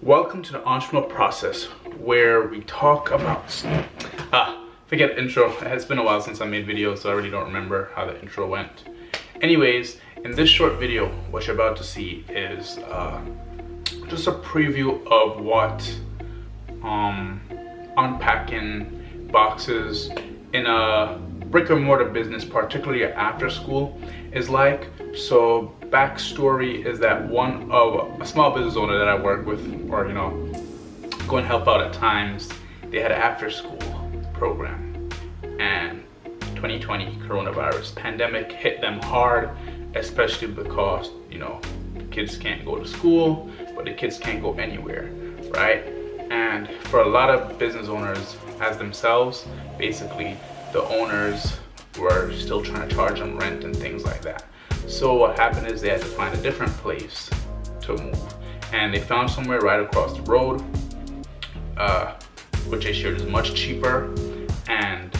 Welcome to the entrepreneurial process where we talk about forget the intro. It's been a while since I made videos, so I really don't remember how the intro went. Anyways, in this short video, what you're about to see is just a preview of what unpacking boxes in a brick and mortar business, particularly after school, is like. So backstory is that a small business owner that I work with, or go and help out at times, they had an after school program, and 2020 coronavirus pandemic hit them hard, especially because the kids can't go to school, but the kids can't go anywhere, right? And for a lot of business owners as themselves, basically the owners were still trying to charge them rent and things like that. So what happened is they had to find a different place to move, and they found somewhere right across the road, which they shared is much cheaper, and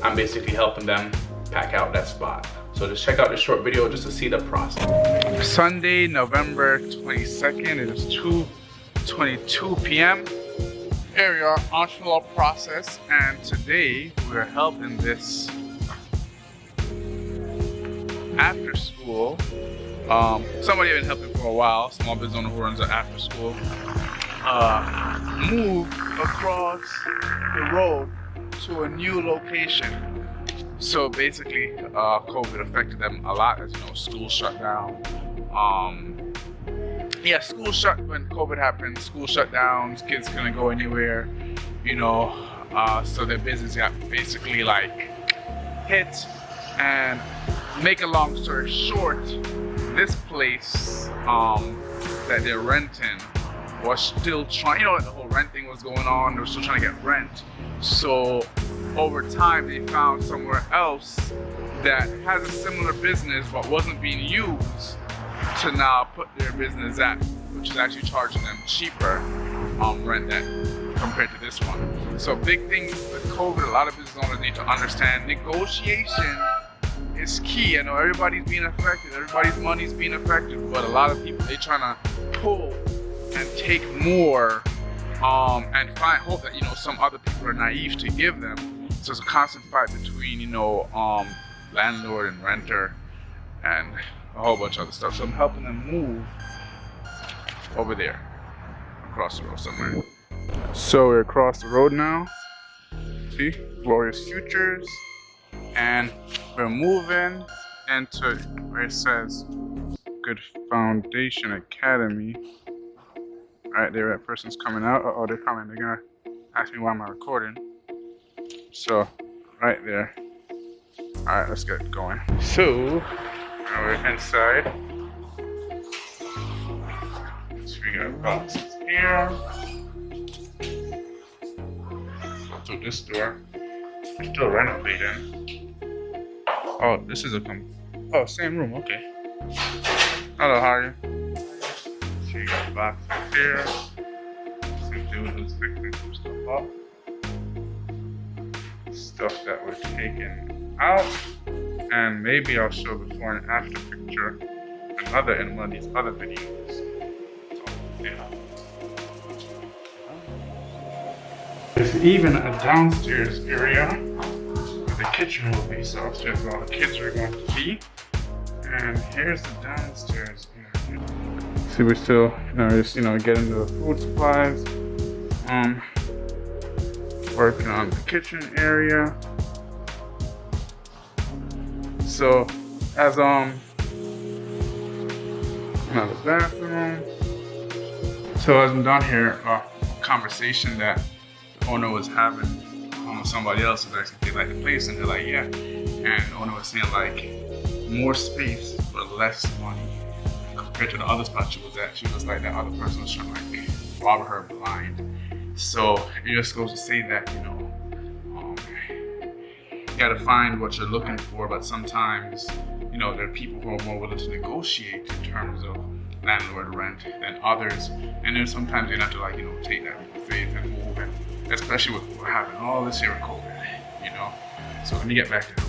I'm basically helping them pack out that spot. So just check out this short video just to see the process. Sunday, November 22nd, it is 2:22 p.m. Here we are, entrepreneurial process, and today we're helping this after school. Somebody I've been helping for a while, small business owner who runs an after school, move across the road to a new location. So basically, COVID affected them a lot, as school shut down. School shut when COVID happened. School shut down. Kids couldn't go anywhere. So their business got basically hit. And make a long story short, this place that they're renting was still trying. The whole rent thing was going on. They were still trying to get rent. So over time, they found somewhere else that has a similar business but wasn't being used to now put their business at, which is actually charging them cheaper rent that compared to this one. So big thing with COVID, a lot of business owners need to understand negotiation is key. I know everybody's being affected, everybody's money's being affected, but a lot of people, they trying to pull and take more and hope that some other people are naive to give them. So it's a constant fight between landlord and renter and a whole bunch of other stuff. So I'm helping them move over there, across the road somewhere. So we're across the road now. See, Glorious Futures, and we're moving into where it says Good Foundation Academy. Right there, that person's coming out. Oh, they're coming. They're gonna ask me why am I recording. So, right there. All right, let's get going. So, now we're inside. So we got boxes here. So this door, we're still renovating. Oh, this is same room, okay. Hello, how are you? So you got boxes here. Some dude who's fixing some stuff up. Stuff that we're taking out. And maybe I'll show before and after picture in one of these other videos. So, yeah. There's even a downstairs area where the kitchen will be. So upstairs where all the kids are going to be. And here's the downstairs area. See, we're still, just getting the food supplies. Working on the kitchen area. So, as another bathroom. So as I'm down here, a conversation that the owner was having with somebody else was actually, they like the place, and they're like, yeah. And the owner was saying more space for less money compared to the other spot she was at. She was like, that other person was trying to rob her blind. So it just goes to say that, you gotta find what you're looking for, but sometimes, there are people who are more willing to negotiate in terms of landlord rent than others. And then sometimes you have to take that leap of faith and move, and especially with what happened all this year with COVID, So let me get back to it.